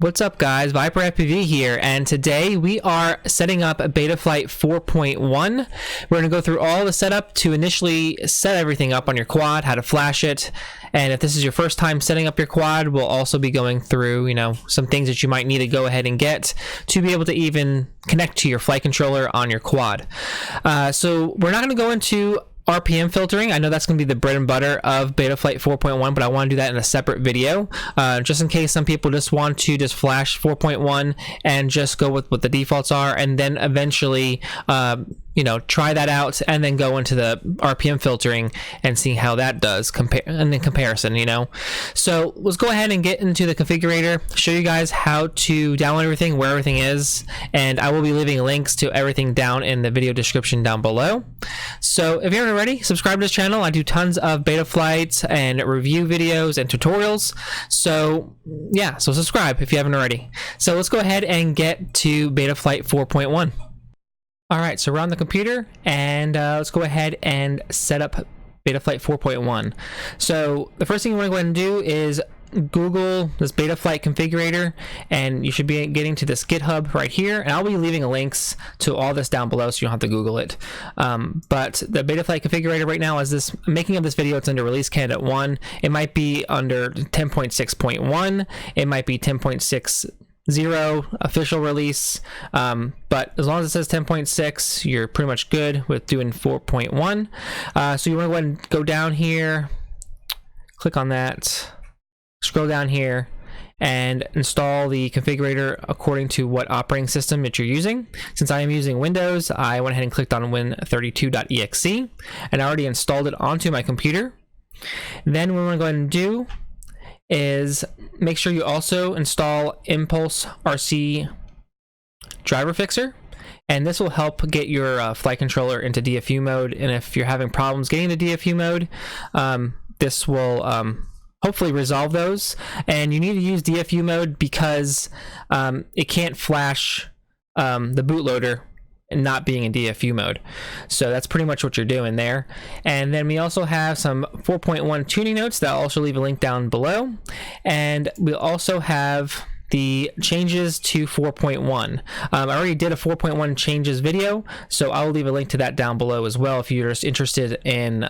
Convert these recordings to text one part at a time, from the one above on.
What's up guys, viperfpv here, and today we are setting up Betaflight 4.1. We're going to go through all the setup to initially set everything up on your quad, how to flash it, and if this is your first time setting up your quad, we'll also be going through, some things that you might need to go ahead and get to be able to even connect to your flight controller on your quad. So we're not going to go into RPM filtering. I know that's going to be the bread and butter of Betaflight 4.1, but I want to do that in a separate video, just in case some people just want to just flash 4.1 and just go with what the defaults are, and then eventually try that out and then go into the RPM filtering and see how that does in comparison. So let's go ahead and get into the configurator, show you guys how to download everything, where everything is, and I will be leaving links to everything down in the video description down below. So if you haven't already, subscribe to this channel. I do tons of Betaflight and review videos and tutorials, so yeah, so subscribe if you haven't already. So let's go ahead and get to Betaflight 4.1. Alright, so we're on the computer, and let's go ahead and set up Betaflight 4.1. So the first thing you want to go ahead and do is Google this Betaflight Configurator, and you should be getting to this GitHub right here, and I'll be leaving links to all this down below so you don't have to Google it. But the Betaflight Configurator right now, as this making of this video, it's under release candidate 1. It might be under 10.6.1, it might be 10.6 official release, but as long as it says 10.6, you're pretty much good with doing 4.1. So you want to go ahead and go down here, click on that, scroll down here, and install the configurator according to what operating system that you're using. Since I am using Windows, I went ahead and clicked on Win32.exe, and I already installed it onto my computer. Then what we're going to go ahead and do is make sure you also install Impulse RC driver fixer, and this will help get your flight controller into DFU mode. And if you're having problems getting to DFU mode, this will hopefully resolve those. And you need to use DFU mode because it can't flash the bootloader and not being in DFU mode. So that's pretty much what you're doing there. And then we also have some 4.1 tuning notes that I'll also leave a link down below. And we also have the changes to 4.1. I already did a 4.1 changes video, so I'll leave a link to that down below as well if you're just interested in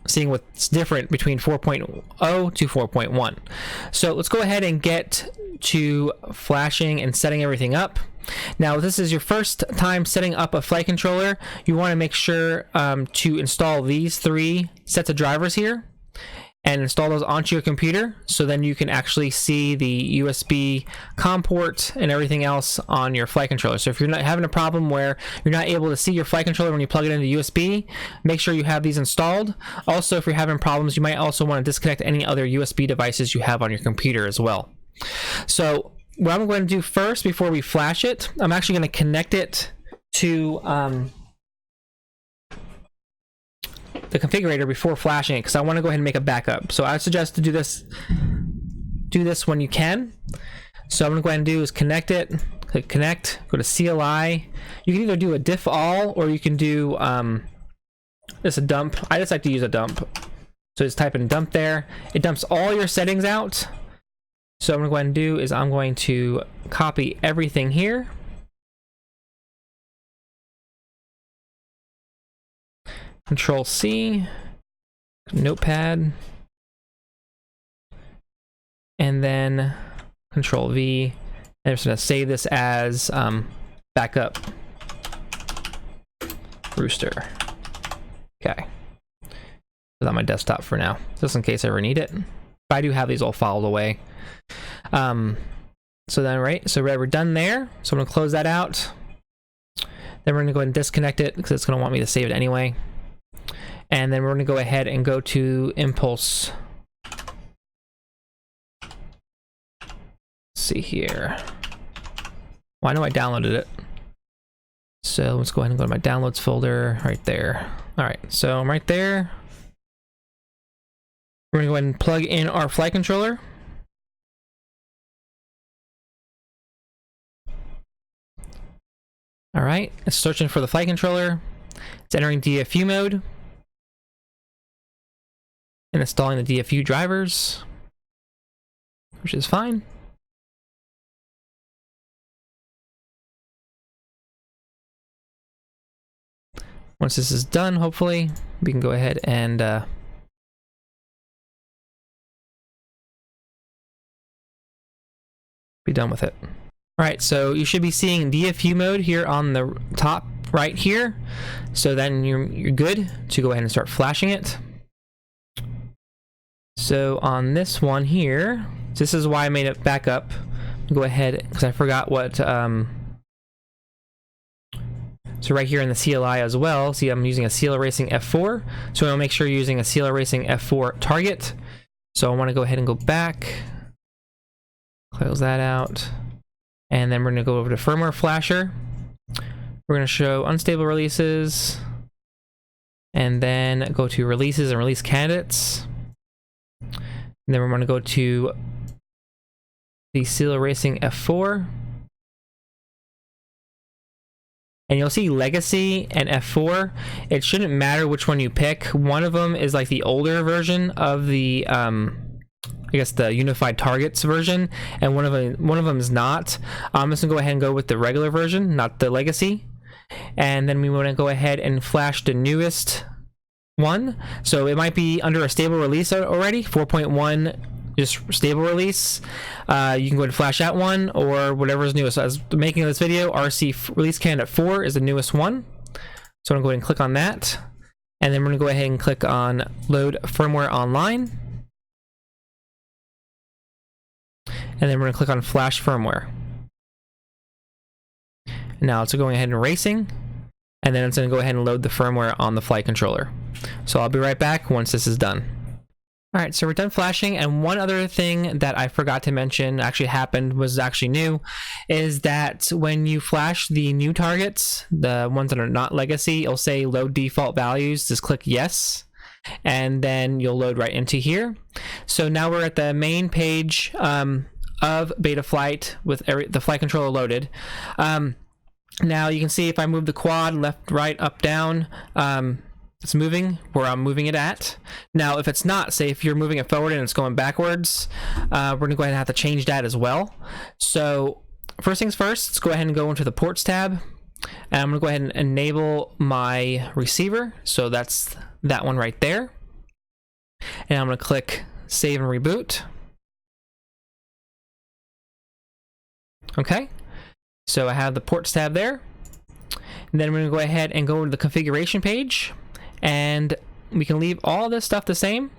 seeing what's different between 4.0 to 4.1. So let's go ahead and get to flashing and setting everything up. Now, if this is your first time setting up a flight controller, you want to make sure to install these 3 sets of drivers here and install those onto your computer, so then you can actually see the USB COM port and everything else on your flight controller. So if you're not having a problem where you're not able to see your flight controller when you plug it into USB, make sure you have these installed. Also, if you're having problems, you might also want to disconnect any other USB devices you have on your computer as well. So what I'm going to do first, before we flash it, I'm actually going to connect it to the configurator before flashing it, because I want to go ahead and make a backup. So I suggest to do this when you can. So I'm going to go ahead and do is connect it, click connect, go to CLI. You can either do a diff all, or you can do just a dump. I just like to use a dump. So just type in dump there. It dumps all your settings out. So what I'm going to go ahead and do is I'm going to copy everything here. Control C, Notepad, and then Control V. And I'm just going to save this as backup Rooster. Okay. It's on my desktop for now, just in case I ever need it. But I do have these all filed away. So then, so we're done there. So I'm going to close that out. Then we're going to go ahead and disconnect it because it's going to want me to save it anyway. And then we're going to go ahead and go to Impulse. Let's see here. Well, I know I downloaded it. So let's go ahead and go to my downloads folder right there. All right, so I'm right there. We're going to go ahead and plug in our flight controller. All right, it's searching for the flight controller. It's entering DFU mode and installing the DFU drivers, which is fine. Once this is done, hopefully, we can go ahead and be done with it. All right, so you should be seeing DFU mode here on the top right here. So then you're good to go ahead and start flashing it. So on this one here, this is why I made it back up. Go ahead, because I forgot what, so right here in the CLI as well, see I'm using a CL Racing F4. So I'll make sure you're using a CL Racing F4 target. So I want to go ahead and go back, close that out. And then we're going to go over to firmware flasher. We're going to show unstable releases, and then go to releases and release candidates. And then we're going to go to the CL Racing F4. And you'll see Legacy and F4. It shouldn't matter which one you pick. One of them is like the older version of the I guess the Unified Targets version, and one of them is not. I'm just gonna go ahead and go with the regular version, not the Legacy. And then we want to go ahead and flash the newest one. So it might be under a stable release already, 4.1, just stable release. You can go ahead and flash that one, or whatever is newest. So as making this video, RC Release Candidate 4 is the newest one. So I'm going to go ahead and click on that. And then we're going to go ahead and click on Load Firmware Online. And then we're going to click on Flash Firmware. Now it's going ahead and racing, and then it's going to go ahead and load the firmware on the flight controller. So I'll be right back once this is done. All right, so we're done flashing, and one other thing that I forgot to mention actually happened, was actually new, is that when you flash the new targets, the ones that are not Legacy, it'll say load default values. Just click yes, and then you'll load right into here. So now we're at the main page of Betaflight with the flight controller loaded. Now you can see if I move the quad left, right, up, down, it's moving where I'm moving it at. Now if it's not, say if you're moving it forward and it's going backwards, we're gonna go ahead and have to change that as well. So first things first, let's go ahead and go into the ports tab, and I'm gonna go ahead and enable my receiver. So that's that one right there. And I'm gonna click save and reboot. Okay, so I have the ports tab there. And then we're going to go ahead and go to the configuration page, and we can leave all this stuff the same.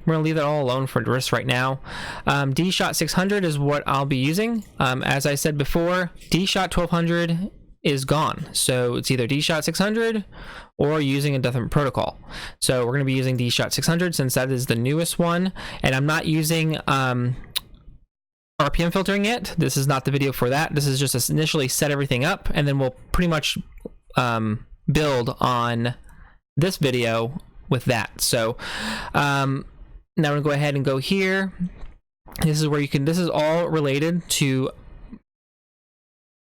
We're going to leave it all alone for this right now. D-Shot 600 is what I'll be using. As I said before, D-Shot 1200 is gone. So it's either D-Shot 600 or using a different protocol. So we're going to be using D-Shot 600 since that is the newest one. And I'm not using RPM filtering yet. This is not the video for that. This is just initially set everything up, and then we'll pretty much build on this video with that. So now we're gonna go ahead and go here. This is where you can, this is all related to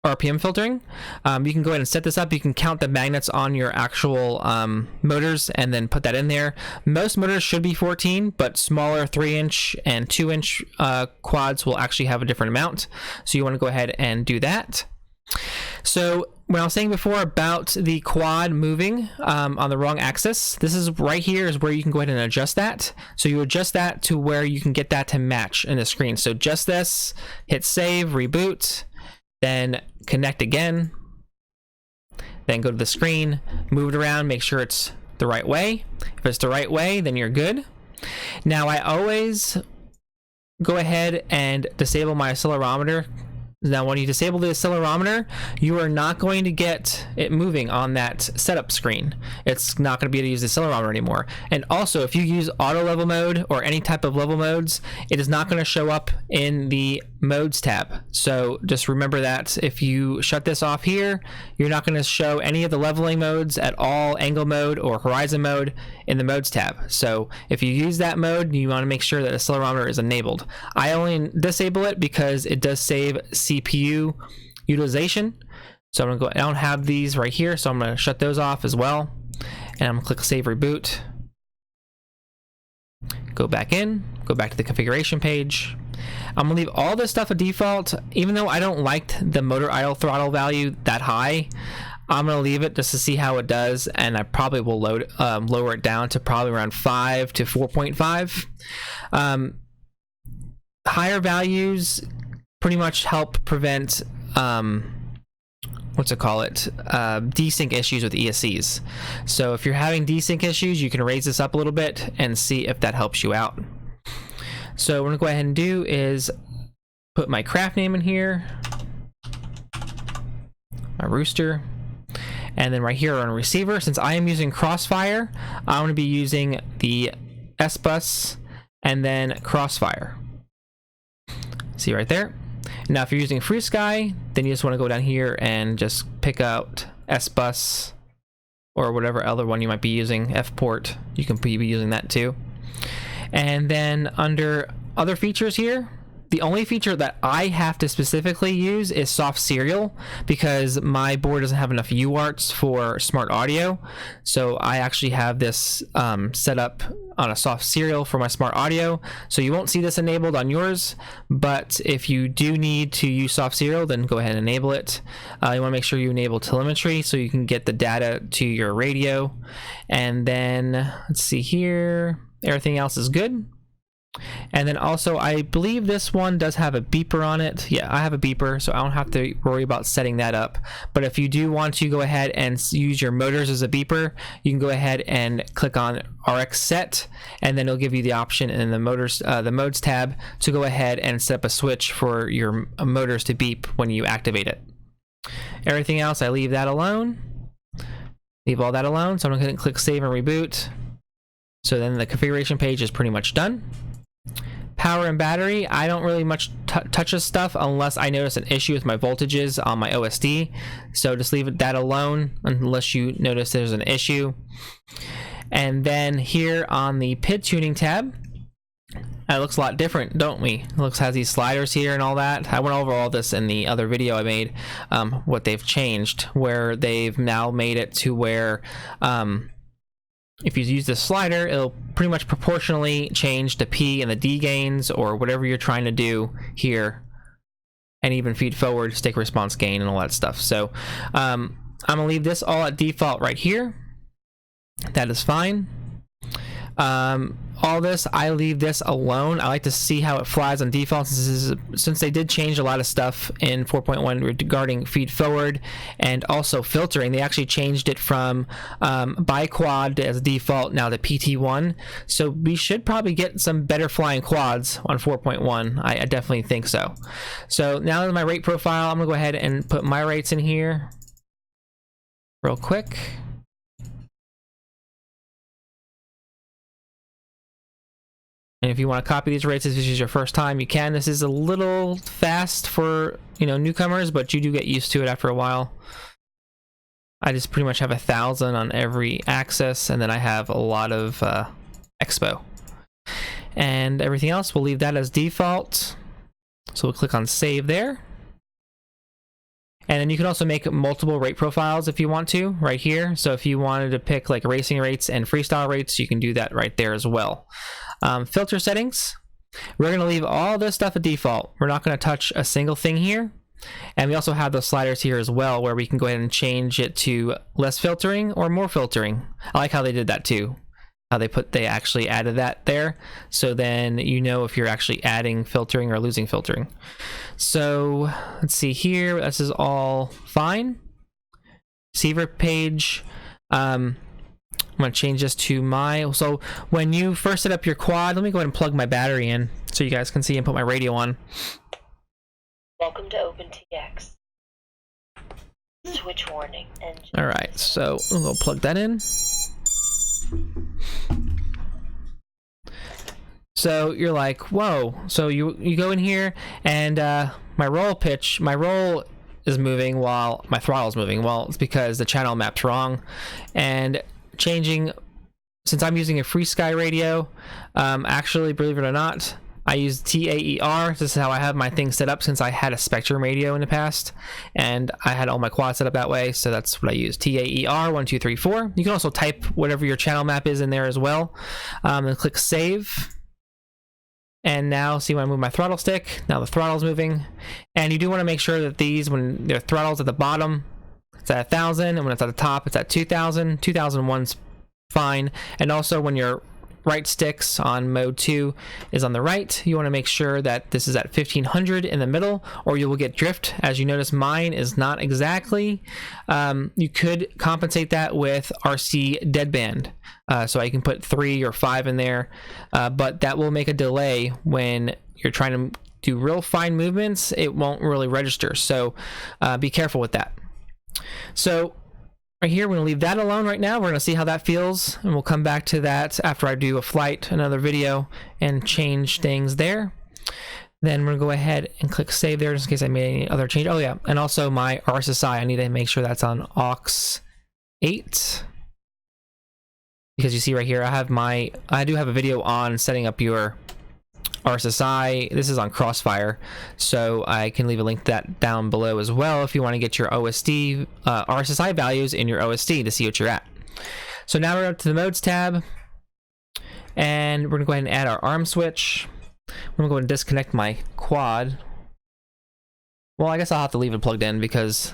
RPM filtering. You can go ahead and set this up. You can count the magnets on your actual motors and then put that in there. Most motors should be 14, but smaller 3-inch and 2-inch quads will actually have a different amount. So you want to go ahead and do that. So when I was saying before about the quad moving on the wrong axis, this is right here is where you can go ahead and adjust that. So you adjust that to where you can get that to match in the screen. So just this, hit save, reboot, then connect again, then go to the screen, move it around, make sure it's the right way. If it's the right way, then you're good. Now I always go ahead and disable my accelerometer. Now when you disable the accelerometer, you are not going to get it moving on that setup screen. It's not going to be able to use the accelerometer anymore. And also, if you use auto level mode or any type of level modes, it is not going to show up in the modes tab. So just remember that if you shut this off here, you're not going to show any of the leveling modes at all, angle mode or horizon mode, in the modes tab. So if you use that mode, you want to make sure that accelerometer is enabled. I only disable it because it does save CPU utilization. So I'm gonna go, I don't have these right here, so I'm gonna shut those off as well. And I'm gonna click save reboot. Go back in, go back to the configuration page. I'm gonna leave all this stuff at default, even though I don't like the motor idle throttle value that high. I'm gonna leave it just to see how it does, and I probably will lower it down to probably around 5 to 4.5. Higher values pretty much help prevent desync issues with ESCs. So if you're having desync issues, you can raise this up a little bit and see if that helps you out. So what I'm gonna go ahead and do is put my craft name in here, my rooster, and then right here on receiver, since I am using Crossfire, I'm going to be using the S-Bus and then Crossfire. See right there? Now if you're using Free Sky, then you just want to go down here and just pick out S-Bus or whatever other one you might be using, F-Port, you can be using that too. And then under other features here, the only feature that I have to specifically use is soft serial, because my board doesn't have enough UARTs for smart audio. So I actually have this set up on a soft serial for my smart audio. So you won't see this enabled on yours, but if you do need to use soft serial, then go ahead and enable it. You want to make sure you enable telemetry so you can get the data to your radio. And then let's see here, everything else is good. And then also, I believe this one does have a beeper on it. Yeah, I have a beeper, so I don't have to worry about setting that up. But if you do want to go ahead and use your motors as a beeper, you can go ahead and click on RX set, and then it'll give you the option in the motors, the modes tab, to go ahead and set up a switch for your motors to beep when you activate it. Everything else, I leave that alone. Leave all that alone. So I'm going to click save and reboot. So then the configuration page is pretty much done. Power and battery, I don't really much touch this stuff unless I notice an issue with my voltages on my OSD. So just leave that alone unless you notice there's an issue. And then here on the PID tuning tab, it looks a lot different, don't we? It has these sliders here and all that. I went over all this in the other video I made, what they've changed, where they've now made it to where if you use the slider, it'll pretty much proportionally change the P and the D gains or whatever you're trying to do here, and even feed forward, stick response gain, and all that stuff. So I'm gonna leave this all at default right here. That is fine. All this, I leave this alone. I like to see how it flies on default, since they did change a lot of stuff in 4.1 regarding feed forward and also filtering. They actually changed it from bi-quad as default now to PT1. So we should probably get some better flying quads on 4.1. I definitely think so. So now in my rate profile, I'm gonna go ahead and put my rates in here real quick. And if you want to copy these rates if this is your first time, you can. This is a little fast for, newcomers, but you do get used to it after a while. I just pretty much have 1,000 on every axis, and then I have a lot of expo. And everything else, we'll leave that as default. So we'll click on save there. And then you can also make multiple rate profiles if you want to, right here. So if you wanted to pick like racing rates and freestyle rates, you can do that right there as well. Filter settings, we're going to leave all this stuff at default. We're not going to touch a single thing here. And we also have those sliders here as well, where we can go ahead and change it to less filtering or more filtering. I like how they did that too. How they actually added that there. So then if you're actually adding filtering or losing filtering. So let's see here. This is all fine. Receiver page. I'm going to change this to so when you first set up your quad, let me go ahead and plug my battery in so you guys can see and put my radio on. Welcome to OpenTX. Switch warning. All right, so I'm going to plug that in. So you're like, whoa. So you go in here and my roll is moving while my throttle is moving. Well, it's because the channel map's wrong. And since I'm using a Free Sky radio, actually, believe it or not, I use TAER. This is how I have my thing set up, since I had a Spectrum radio in the past and I had all my quads set up that way. So that's what I use, TAER 1234. You can also type whatever your channel map is in there as well. And click save. And now see when I move my throttle stick, now the throttle's moving. And you do want to make sure that these, when their throttle's at the bottom, it's at 1,000, and when it's at the top, it's at 2,000. 2001's fine. And also when your right sticks on mode 2 is on the right, you want to make sure that this is at 1500 in the middle, or you will get drift. As you notice, mine is not exactly. You could compensate that with RC deadband, so I can put 3 or 5 in there, but that will make a delay when you're trying to do real fine movements. It won't really register, so be careful with that. So right here, we're going to leave that alone right now. We're going to see how that feels, and we'll come back to that after I do a flight, another video, and change things there. Then we're going to go ahead and click save there just in case I made any other change. Oh yeah, and also my RSSI, I need to make sure that's on aux 8. Because you see right here, I do have a video on setting up your RSSI. This is on Crossfire, so I can leave a link to that down below as well if you want to get your OSD RSSI values in your OSD to see what you're at. So now we're up to the modes tab, and we're gonna go ahead and add our arm switch. I'm gonna go ahead and disconnect my quad. Well, I guess I'll have to leave it plugged in because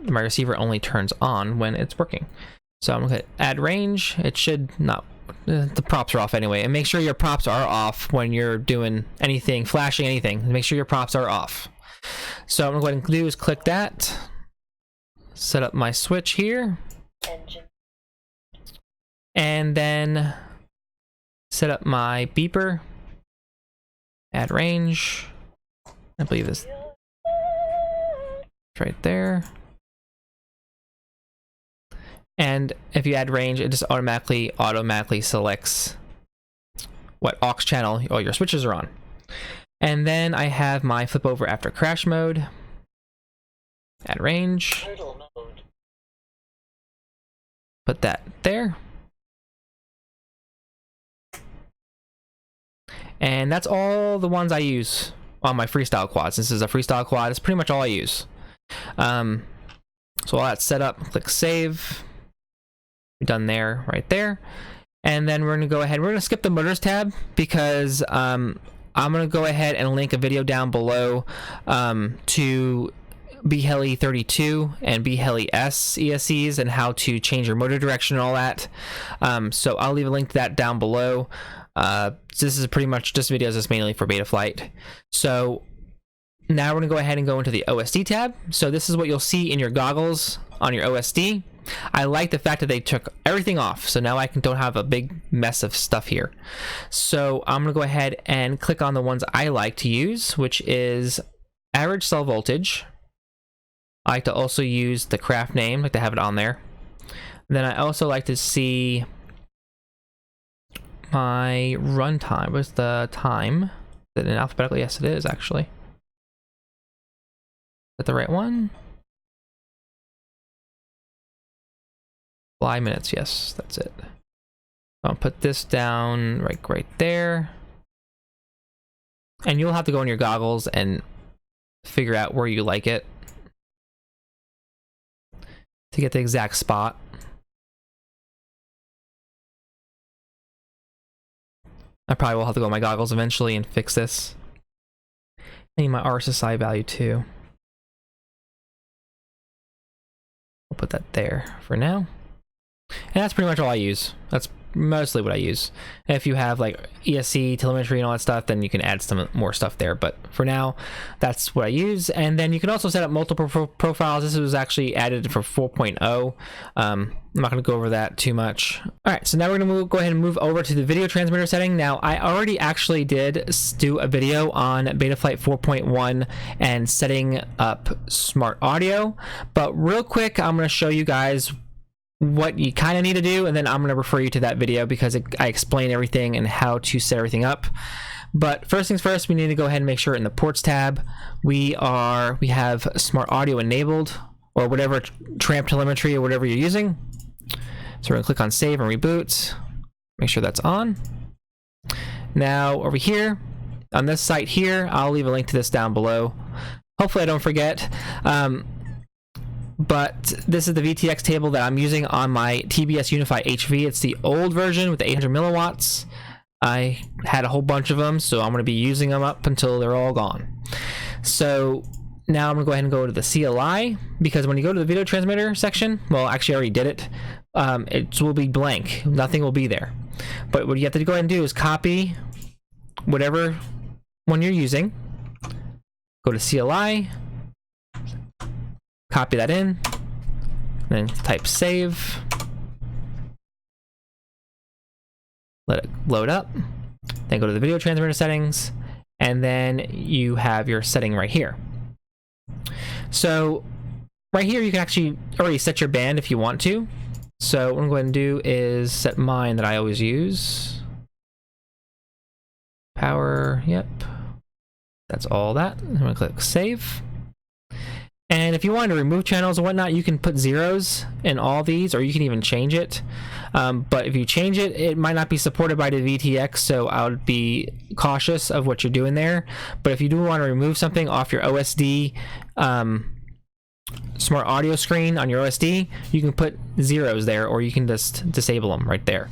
my receiver only turns on when it's working. So I'm gonna hit add range. It should not. The props are off anyway, and make sure your props are off when you're doing anything, flashing anything. Make sure your props are off. So I'm gonna go ahead and do is click that, set up my switch here, Engine. and then set up my beeper, add range. I believe this right there. And if you add range, it just automatically selects what aux channel all your switches are on. And then I have my flip over after crash mode. Add range. Turtle mode. Put that there. And that's all the ones I use on my freestyle quads. This is a freestyle quad. It's pretty much all I use. So all that's set up, click save. We're done there, right there. And then we're gonna go ahead, we're gonna skip the motors tab because I'm gonna go ahead and link a video down below to Blheli32 and Blheli ESCs and how to change your motor direction and all that. So I'll leave a link to that down below. This is pretty much just videos that's mainly for Betaflight. So now we're gonna go ahead and go into the OSD tab. So this is what you'll see in your goggles on your OSD. I like the fact that they took everything off, so now I don't have a big mess of stuff here. So I'm gonna go ahead and click on the ones I like to use, which is average cell voltage. I like to also use the craft name, like to have it on there. Then I also like to see my runtime. What's the time? Is it in alphabetical? Yes, it is actually. Is that the right one? Fly minutes, yes, that's it. I'll put this down right there. And you'll have to go in your goggles and figure out where you like it to get the exact spot. I probably will have to go in my goggles eventually and fix this. I need my RSSI value too. I'll put that there for now. And that's pretty much all I use. That's mostly what I use. And if you have like ESC, telemetry, and all that stuff, then you can add some more stuff there. But for now, that's what I use. And then you can also set up multiple profiles. This was actually added for 4.0. I'm not going to go over that too much. All right, so now we're going to go ahead and move over to the video transmitter setting. Now, I already actually did do a video on Betaflight 4.1 and setting up smart audio. But real quick, I'm going to show you guys what you kind of need to do, and then I'm going to refer you to that video because I explain everything and how to set everything up. But first things first, we need to go ahead and make sure in the ports tab we have smart audio enabled, or whatever tramp telemetry or whatever you're using. So we're going to click on save and reboot, make sure that's on. Now over here on this site here, I'll leave a link to this down below. Hopefully I don't forget. But this is the VTX table that I'm using on my TBS Unify HV. It's the old version with the 800 milliwatts. I had a whole bunch of them, so I'm going to be using them up until they're all gone. So now I'm gonna go ahead and go to the CLI, because when you go to the video transmitter section, well, actually I already did it. It will be blank. Nothing will be there. But what you have to go ahead and do is copy whatever one you're using. Go to CLI, copy that in, then type save. Let it load up. Then go to the video transmitter settings, and then you have your setting right here. So right here you can actually already set your band if you want to. So what I'm going to do is set mine that I always use. Power, yep. That's all that. I'm going to click save. And if you want to remove channels and whatnot, you can put zeros in all these, or you can even change it. But if you change it, it might not be supported by the VTX, so I would be cautious of what you're doing there. But if you do want to remove something off your OSD smart audio screen on your OSD, you can put zeros there, or you can just disable them right there.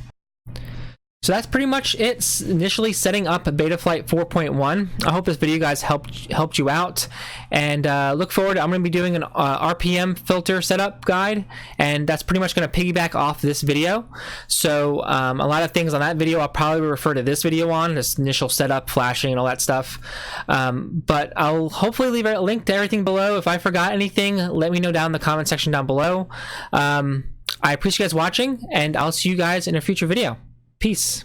So that's pretty much it, initially setting up Betaflight 4.1. I hope this video, guys, helped you out, and look forward. I'm going to be doing an RPM filter setup guide, and that's pretty much going to piggyback off this video. So a lot of things on that video I'll probably refer to this video on, this initial setup, flashing, and all that stuff. But I'll hopefully leave a link to everything below. If I forgot anything, let me know down in the comment section down below. I appreciate you guys watching, and I'll see you guys in a future video. Peace.